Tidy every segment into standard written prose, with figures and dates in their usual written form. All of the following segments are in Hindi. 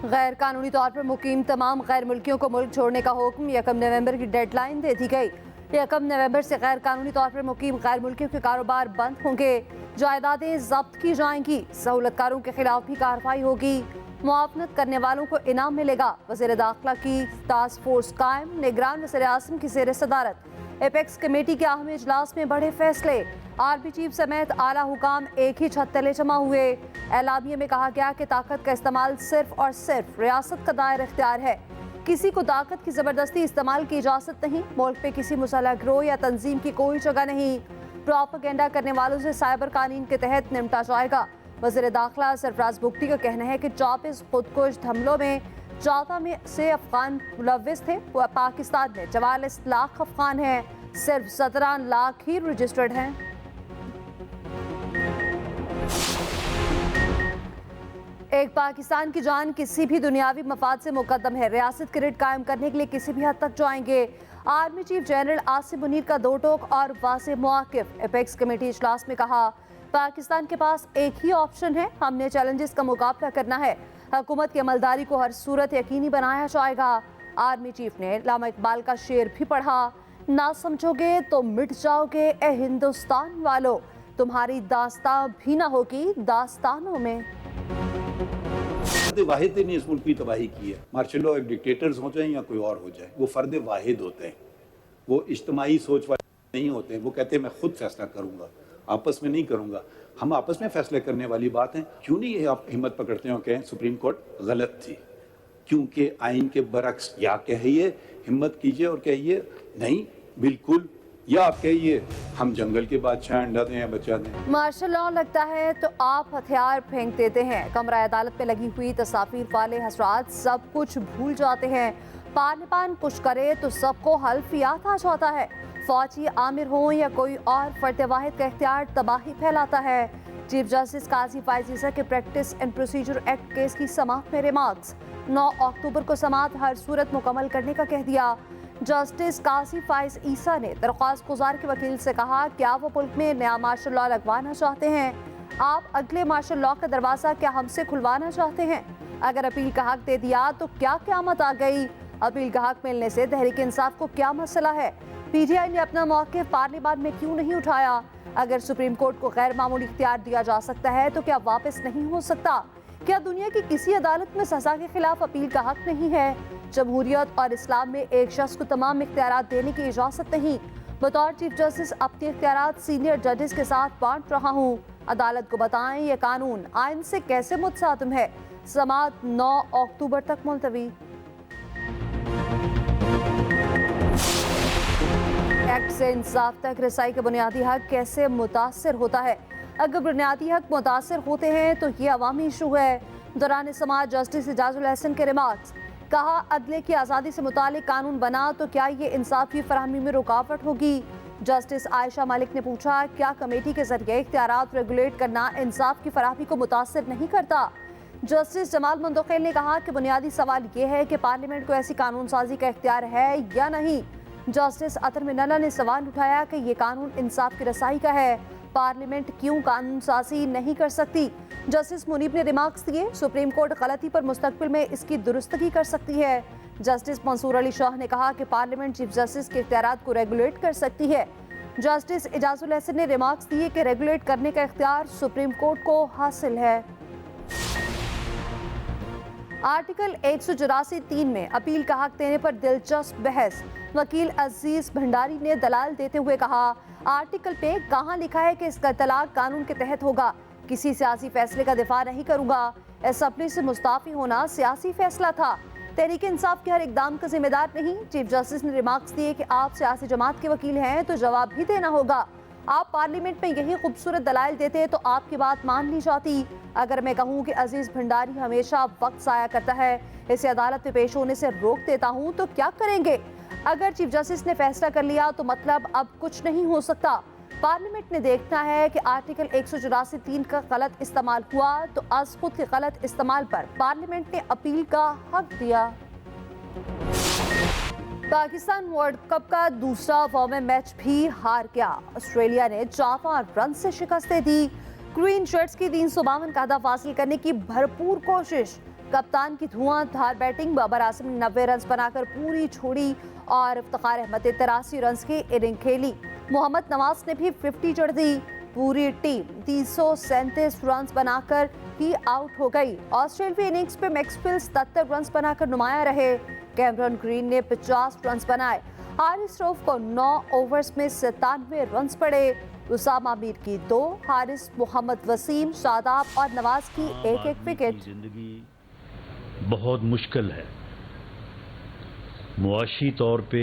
गैर कानूनी तौर पर मुकीम तमाम गैर मुल्कियों को मुल्क छोड़ने का हुक्म 1 नवंबर की डेडलाइन दे दी गई। 1 नवंबर से गैर कानूनी तौर पर मुकीम गैर मुल्कियों के कारोबार बंद होंगे, जायदादें जब्त की जाएंगी, सहूलतकारों के खिलाफ भी कार्रवाई होगी, मुआवनत करने वालों को इनाम मिलेगा। वज़ीर दाखिला की टास्क फोर्स कायम, निगरान वज़ीर आज़म की ज़ेर सदारत। एपेक्स कमेटी के अहम इजलास में बड़े फैसले, आर्मी चीफ समेत आला हुकाम एक ही छत तले जमा हुए। एलामिये में कहा गया कि ताकत का इस्तेमाल सिर्फ और सिर्फ रियासत का दायर इख्तियार है, किसी को ताकत की ज़बरदस्ती इस्तेमाल की इजाज़त नहीं। मुल्क पे किसी मुसल्लह गिरोह या तंजीम की कोई जगह नहीं। प्रोपेगेंडा करने वालों से साइबर कानून के तहत निपटा जाएगा। वज़ीर दाखिला सरफराज बुगटी का कहना है कि 24 खुदकुश हमलों में 14 में से अफगान मुलव्विस थे। पाकिस्तान में 44 लाख अफगान हैं, सिर्फ 17 लाख ही रजिस्टर्ड हैं। एक पाकिस्तान की जान किसी भी दुनियावी मफाद से मुकद्दम है। रियासत की रिट कायम करने के लिए किसी भी हद तक जाएंगे। Army chief general Asim Munir का दो टोक और वाज़ेह मौक़िफ़। एपेक्स कमेटी इजलास में कहा, पाकिस्तान के पास एक ही ऑप्शन है, हमने चैलेंजेस का मुकाबला करना है। हुकूमत की अमलदारी को हर सूरत यकीनी बनाया जाएगा। आर्मी चीफ ने अल्लामा इकबाल का शेर भी पढ़ा, ना समझोगे तो मिट जाओगे ए हिंदुस्तान वालों, तुम्हारी दास्तां भी ना होगी दास्तानों में। फर्द वाहिद ने इस मुल्क की तबाही की है। मार्शल लॉ एक डिक्टेटर्स हो जाए या कोई और हो जाए, वो फर्द वाहिद होते हैं, वो इज्तिमाई सोच वाले नहीं होते हैं। वो कहते हैं मैं खुद फैसला करूंगा, आपस में नहीं करूंगा। हम आपस में फैसले करने वाली बात है। क्यों नहीं आप हिम्मत पकड़ते हो कहें सुप्रीम कोर्ट गलत थी, क्योंकि आइन के बरक्स या कहिए, हिम्मत कीजिए और कहिए नहीं बिल्कुल, या आप कहिए हम जंगल के बादशाह अंडा दें या बचा दें। मार्शल लॉ लगता है तो आप हथियार फेंक देते हैं। कमरा अदालत में लगी हुई तस्वीर वाले हसरात सब कुछ भूल जाते हैं। पान कुछ करे तो सबको हल्फ याद आ जाता है। फौजी आमिर हो या कोई और, फर्द वाहिद का इख्तियार तबाही फैलाता है। चीफ जस्टिस काजी फायज ईसा के practice and procedure act case की समाअत में रिमार्क्स। 9 अक्टूबर को समाअत हर सूरत मुकम्मल करने का कह दिया। जस्टिस काजी फायज ईसा ने दरख्वास्त गुजार के वकील से कहा, क्या वो मुल्क में नया मार्शल लॉ लगवाना चाहते हैं? आप अगले मार्शल लॉ का दरवाज़ा क्या हमसे खुलवाना चाहते हैं? अगर अपील का हक दे दिया तो क्या क़यामत आ गई? अपील का हक मिलने से तहरीक इंसाफ को क्या मसला है? पीटीआई ने अपना मौक़िफ़ पार्लियामेंट में क्यों नहीं उठाया? अगर सुप्रीम कोर्ट को गैर मामूली इख्तियार दिया जा सकता है तो क्या वापस नहीं हो सकता? क्या दुनिया की किसी अदालत में सजा के खिलाफ अपील का हक नहीं है? जमहूरियत और इस्लाम में एक शख्स को तमाम इख्तियारात देने की इजाज़त नहीं। बतौर चीफ जस्टिस अपने इख्तियारात सीनियर जजेस के साथ बांट रहा हूँ। अदालत को बताएं ये कानून आइन से कैसे मुतसादिम है। समाअत 9 अक्टूबर तक मुलतवी। एक्ट से इंसाफ तक रसाई का बुनियादी हक कैसे मुतासर होता है? अगर बुनियादी हक मुतासर होते हैं तो ये अवामी इशू है। दौरान समाअत जस्टिस इजाजुल हसन के रिमार्क्स, कहा अदले की आज़ादी से मुतालिक कानून बना तो क्या ये इंसाफ की फराहमी में रुकावट होगी? जस्टिस आयशा मालिक ने पूछा, क्या कमेटी के जरिए इख्तियारात रेगुलेट करना इंसाफ की फराहमी को मुतासर नहीं करता? जस्टिस जमाल मुंतकिल ने कहा कि बुनियादी सवाल ये है कि पार्लियामेंट को ऐसी कानून साजी का इख्तियार है या नहीं। जस्टिस अतर मिनल्ला ने सवाल उठाया कि ये कानून इंसाफ की रसाई का है, पार्लियामेंट क्यों कानून साजी नहीं कर सकती? जस्टिस मुनीब ने रिमार्क्स दिए, सुप्रीम कोर्ट गलती पर मुस्तकबिल में इसकी दुरुस्तगी कर सकती है। जस्टिस मंसूर अली शाह ने कहा कि पार्लियामेंट चीफ जस्टिस के इख्तियारात को रेगुलेट कर सकती है। जस्टिस इजाजुल हसन ने रिमार्क्स दिए कि रेगुलेट करने का इख्तियार सुप्रीम कोर्ट को हासिल है। आर्टिकल 184(3) में अपील का हक देने पर दिलचस्प बहस। वकील अजीज भंडारी ने दलाल देते हुए कहा, आर्टिकल पे कहाँ लिखा है कि इसका तलाक कानून के तहत होगा? किसी सियासी फैसले का दिफा नहीं करूंगा। असेंबली से मुस्ताफी होना सियासी फैसला था, तहरीक इंसाफ के हर इकदाम का जिम्मेदार नहीं। चीफ जस्टिस ने रिमार्क्स दिए कि आप सियासी जमात के वकील हैं तो जवाब भी देना होगा। आप पार्लियामेंट में यही खूबसूरत दलाइल देते तो आपकी बात मान ली जाती। अगर मैं कहूँ कि अजीज भंडारी हमेशा वक्त ज़ाया करता है, इसे अदालत में पेश होने से रोक देता हूँ, तो क्या करेंगे? अगर चीफ जस्टिस ने फैसला कर लिया तो मतलब अब कुछ नहीं हो सकता। पार्लियामेंट ने देखना है कि आर्टिकल 184(3) का गलत इस्तेमाल हुआ तो अज खुद के गलत इस्तेमाल पर पार्लियामेंट ने अपील का हक दिया। पाकिस्तान वर्ल्ड कप का दूसरा फॉर्मेट मैच भी हार गया। ऑस्ट्रेलिया ने 54 रन से शिकस्त दी। ग्रीन शर्ट्स की 352 का हदफ हासिल करने की भरपूर कोशिश, कप्तान की धुआंधार बैटिंग, बाबर आजम ने 90 रन बनाकर पूरी छोड़ी और इफ्तिखार अहमद ने 83 रन की इनिंग खेली। मोहम्मद नवाज ने भी 50 जड़ दी। पूरी टीम 337 रन बनाकर ही आउट हो गई। ऑस्ट्रेलियाई इनिंग्स पे मैक्सवेल 77 रन बनाकर नुमाया रहे। कैमरन ग्रीन ने 50 रन बनाए। हारिस रऊफ को 9 ओवर्स में 97 रन पड़े। उसामा मीर की 2, हारिस, मोहम्मद वसीम, शादाब और नवाज की एक विकेट। जिंदगी बहुत मुश्किल है। मुआशी तौर पे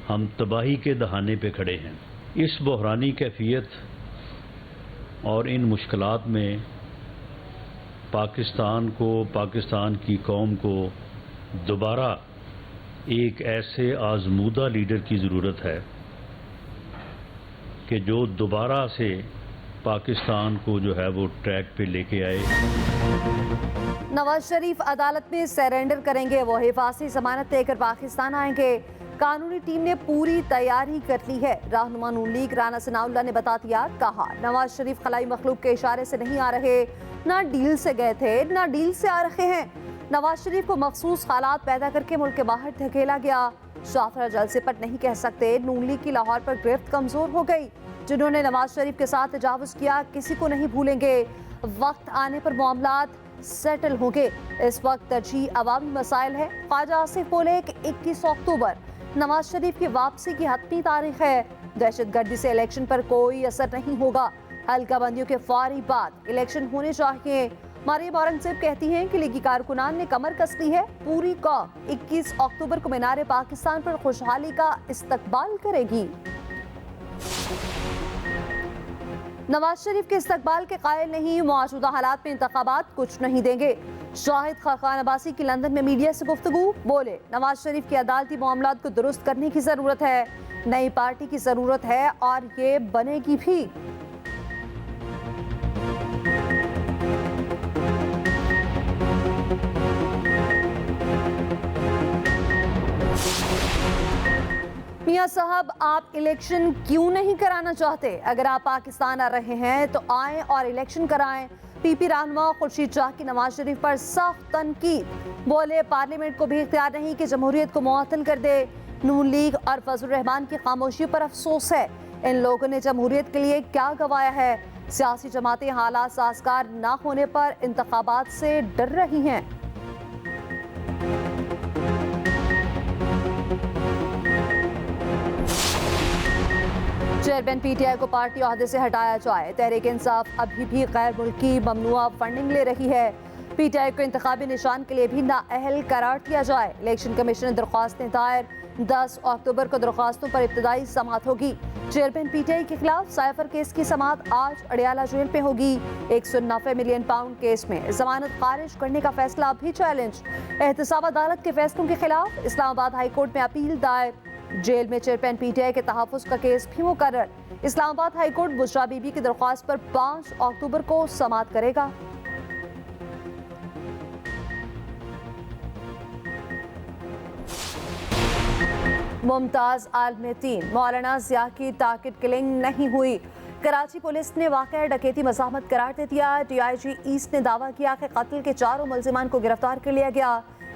हम तबाही के दहाने पे खड़े हैं। इस बहरानी कैफियत और इन मुश्किलात में पाकिस्तान को, पाकिस्तान की कौम को दोबारा एक ऐसे आजमूदा लीडर की ज़रूरत है कि जो दोबारा से पाकिस्तान को जो है वो ट्रैक पे लेके आए। नवाज शरीफ अदालत में सरेंडर करेंगे। वो हिफाजती जमानत लेकर पाकिस्तान आएंगे। कानूनी टीम ने पूरी तैयारी कर ली है। रहनुमा नून लीग राना सनाउल्लाह ने बता दिया, कहा नवाज शरीफ खलाई मखलूक के इशारे से नहीं आ रहे, ना डील से गए थे, ना डील से आ रहे हैं। नवाज शरीफ को मखसूस हालात पैदा करके मुल्क के बाहर धकेला गया। शाफरा जल्द से पट नहीं कह सकते। नून लीग की लाहौर पर गिरफ्त कमजोर हो गई। जिन्होंने नवाज शरीफ के साथ तजावुज किया किसी को नहीं भूलेंगे। वक्त आने पर मामलात सेटल होंगे। इस वक्त तरजीह अवामी मसाइल है। ख्वाजा आसिफ बोले कि 21 अक्टूबर नवाज शरीफ की वापसी की हतमी तारीख है। दहशतगर्दी से इलेक्शन पर कोई असर नहीं होगा। हल्का बंदियों के फौरी बाद इलेक्शन होने चाहिए। मरियम औरंगजेब कहती हैं कि लीगी कारकुनान ने कमर कस ली है। पूरी कौम 21 अक्टूबर को मीनार पाकिस्तान पर खुशहाली का इस्तकबाल करेगी। नवाज शरीफ के इस्तकबाल के कायल नहीं। मौजूदा हालात में इंतखाबात कुछ नहीं देंगे। शाहिद खान अब्बासी की लंदन में मीडिया से गुफ्तगू, बोले नवाज शरीफ की अदालती मामलात को दुरुस्त करने की जरूरत है। नई पार्टी की जरूरत है और ये बनेगी भी। मियां साहब, आप इलेक्शन क्यों नहीं कराना चाहते? अगर आप पाकिस्तान आ रहे हैं तो आएं और इलेक्शन कराएं। पीपी रहनुमा खुर्शीद शाह की नवाज शरीफ पर सख्त तनकीद, बोले पार्लियामेंट को भी इख्तियार नहीं कि जमहूरियत को मुअत्तल कर दे। नून लीग और फजलुर रहमान की खामोशी पर अफसोस है। इन लोगों ने जमहूरियत के लिए क्या गवाया है? सियासी जमातें हालात साजगार न होने पर इंतखाबात से डर रही हैं। चेयरमैन पीटीआई को पार्टी ओहदे से हटाया जाए। तहरीक इंसाफ अभी भी गैर मुल्की ममनुआ फंडिंग ले रही है। पीटीआई को इंतखाबी निशान के लिए भी नाअहल करार दिया जाए। इलेक्शन कमीशन ने दरख्वास्तें दायर। 10 अक्टूबर को दरख्वास्तों पर इब्तदाई समाअत होगी। चेयरमैन पीटीआई के खिलाफ साइफर केस की समाअत आज अडियाला जेल में होगी। 190 मिलियन पाउंड केस में जमानत खारिज करने का फैसला भी चैलेंज। एहतसाब अदालत के फैसलों के खिलाफ इस्लामाबाद हाई कोर्ट में अपील दायर। जेल में चेयरमैन पीटीआई के तहफ़्फ़ुज़ का केस भी मुकर्रर। इस्लामाबाद हाई कोर्ट बुशरा बीबी की दरख्वास्त पर 5 अक्टूबर को समाअत करेगा। मुमताज आलम 3 मौलाना ज़िया की टारगेट किलिंग नहीं हुई। कराची पुलिस ने वाक़या डकैती मज़ाहमत करार दे दिया। DIG ईस्ट ने दावा किया कि कत्ल के 4 मुल्ज़िमान को गिरफ्तार कर लिया गया।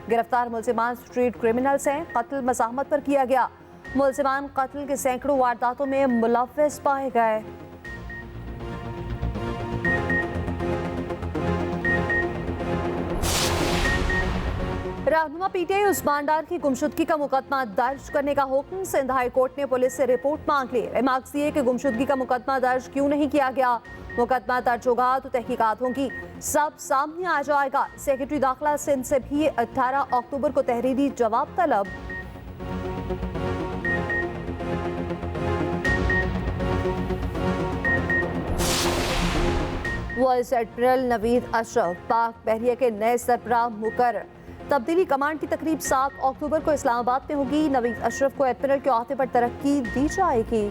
गिरफ्तार मुल्ज़िमान स्ट्रीट क्रिमिनल्स हैं। कत्ल मज़ाहमत पर किया गया। मुल्ज़िमान कत्ल के सैकड़ों वारदातों में मुलव्वस पाए गए। रहनुमा पीटीआई उस्मान डार की गुमशुदगी का मुकदमा दर्ज करने का हुक्म। सिंध हाई कोर्ट ने पुलिस से रिपोर्ट मांग ली। रिमार्क्स दिए कि गुमशुदगी का मुकदमा दर्ज क्यों नहीं किया गया। मुकदमा दर्ज होगा तो तहकीकात होगी, सब सामने आ जाएगा। सेक्रेटरी दाखिला सिंध से भी 18 अक्टूबर को तहरीरी जवाब तलब। वाइस एडमिरल नवीद अशरफ पाक बहरिया के नए सरबराह मुकर्रर। तब्दीली कमांड की तकरीब 7 अक्टूबर को इस्लामाबाद में होगी। नवीद अशरफ को एडमिरल के ओहदे पर तरक्की दी जाएगी।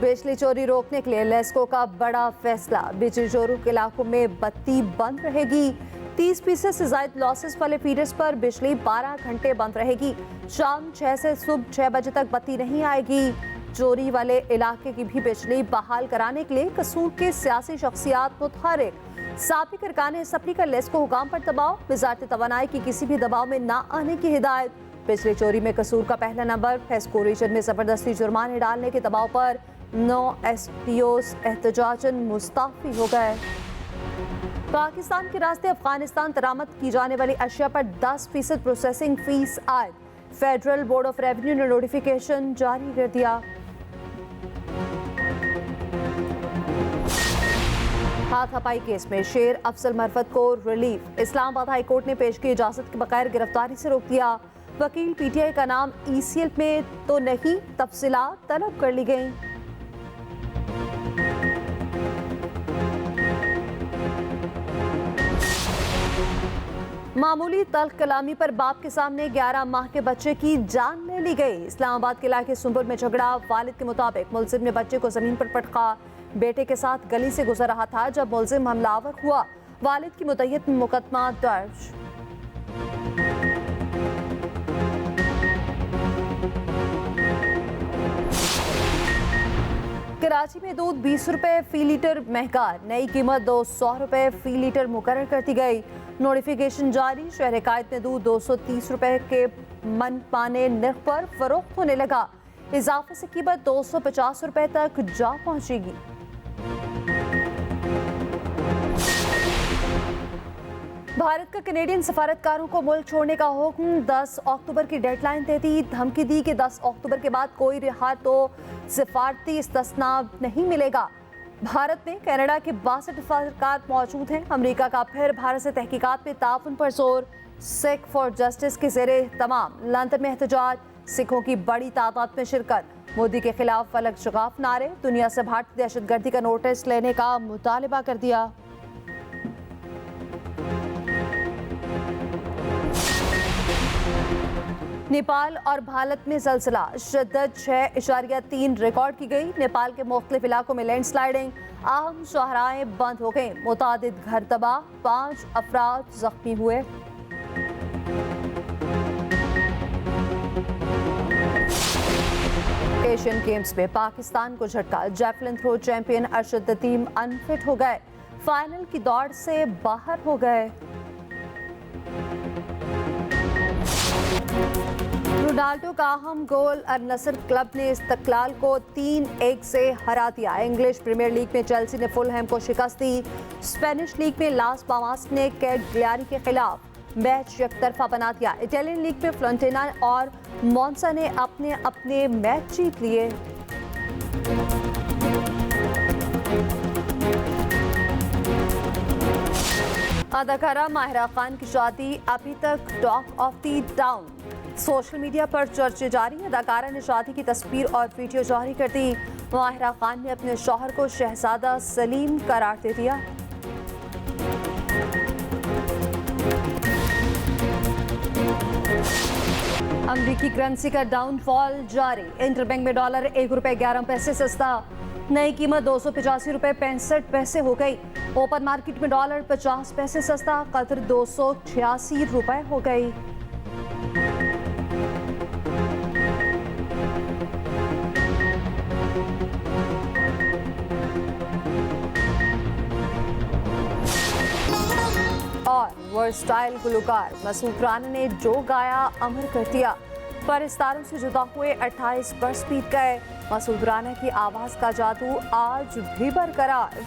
बिजली चोरी रोकने के लिए लेस्को का बड़ा फैसला। बिजली चोरों के इलाकों में बत्ती बंद रहेगी। 30% से ज्यादा लॉसेस वाले फीडर्स पर बिजली 12 घंटे बंद रहेगी। शाम 6 से सुबह 6 बजे तक बत्ती नहीं आएगी। चोरी वाले इलाके की भी बिजली बहाल कराने के लिए कसूर के सियासी शख्सियात मुतहरिक। साबिक अरकान असम्बली का लेस्को हुकाम पर दबाव, वजारत तवानाई की किसी भी दबाव में ना आने की हिदायत। बिजली चोरी में कसूर का पहला नंबर। फेस्को रीजन में जबरदस्ती जुर्माने डालने के दबाव पर 9 SPOs एहतजाजन मुस्तफी हो गए। पाकिस्तान के रास्ते अफगानिस्तान दरामद की जाने वाली अशिया पर 10% प्रोसेसिंग फीस आयद। फेडरल बोर्ड ऑफ रेवेन्यू ने नोटिफिकेशन जारी कर दिया। हाथापाई केस में शेर अफजल मरफत को रिलीफ। इस्लामाबाद हाई कोर्ट ने पेश की इजाजत के बगैर गिरफ्तारी से रोक दिया। वकील PTI का नाम ECL में तो नहीं, तफसीलात तलब कर ली गई। मामूली तल्ख कलामी पर बाप के सामने 11 माह के बच्चे की जान ले ली गई। इस्लामाबाद के इलाके सुंबुल में झगड़ा। वालिद के मुताबिक मुलजिम ने बच्चे को जमीन पर पटका। बेटे के साथ गली से गुजर रहा था जब मुलजिम हमलावर हुआ। वालिद की मुद्दत में मुकदमा दर्ज। कराची में दूध 20 रुपए फी लीटर महंगा। नई कीमत 200 रुपए फी लीटर मुकर्रर कर दी गई। नोटिफिकेशन जारी। शहर कायद में दूध 230 रुपए के मन पाने नर्ख पर फरोख्त होने लगा। इजाफे से कीमत 250 रुपए तक जा पहुंचेगी। भारत का कनेडियन सफारतकारों को मुल्क छोड़ने का हुक्म। 10 अक्टूबर की डेडलाइन दे दी। धमकी दी कि 10 अक्टूबर के बाद कोई रिहा तो सिफारती इस्तिस्ना नहीं मिलेगा। भारत में कनाडा के 62 सफारतकार मौजूद हैं। अमेरिका का फिर भारत से तहकीकात में ताउन पर जोर। सिख फॉर जस्टिस के ज़ेरे तमाम लंदन में एहतजाज। सिखों की बड़ी तादाद में शिरकत। मोदी के खिलाफ अलग शगाफ नारे। दुनिया से भारतीय दहशतगर्दी का नोटिस लेने का मुतालबा कर दिया। नेपाल और भारत में ज़लज़ला। शिद्दत 6.3 रिकॉर्ड की गई। नेपाल के मुख्तलिफ इलाकों में लैंडस्लाइडिंग। आम शाहराएं बंद हो गई। मुतादिद घर तबाह। 5 अफराद जख्मी हुए। एशियन गेम्स में पाकिस्तान को झटका। Javelin throw champion Arshad Nadeem unfit हो गए। फाइनल की दौड़ से बाहर हो गए। रोनाल्डो का अहम गोल। अल नसर क्लब ने इस्तक्लाल को 3-1 से हरा दिया। इंग्लिश प्रीमियर लीग में चेल्सी ने फुलहैम को शिकस्त दी। स्पेनिश लीग में लास पामास ने कैग्लियारी के खिलाफ मैच एकतरफा बना दिया। इटालियन लीग में फ्लोरेंटीना और मोन्सा ने अपने अपने मैच जीत लिए। अदाकारा माहिरा खान की शादी अभी तक talk of the town. Social media पर चर्चे जारी। अदाकारा ने शादी की तस्वीर और वीडियो जारी कर दी। माहिरा खान ने अपने शौहर को शहजादा सलीम करार दे दिया। अमरीकी करेंसी का डाउनफॉल जारी। इंटरबैंक में डॉलर 1 रुपए 11 पैसे सस्ता। नई कीमत 285 रुपए 65 पैसे हो गई। ओपन मार्केट में डॉलर 50 पैसे सस्ता। कतर 286 रुपए हो गई। और वर्सटाइल गुलकार मसूद राना ने जो गाया अमर कर दिया। पर सितारों से जुदा हुए 28 वर्ष बीत गए। मसूद राना की आवाज का जादू आज भी बरकरार।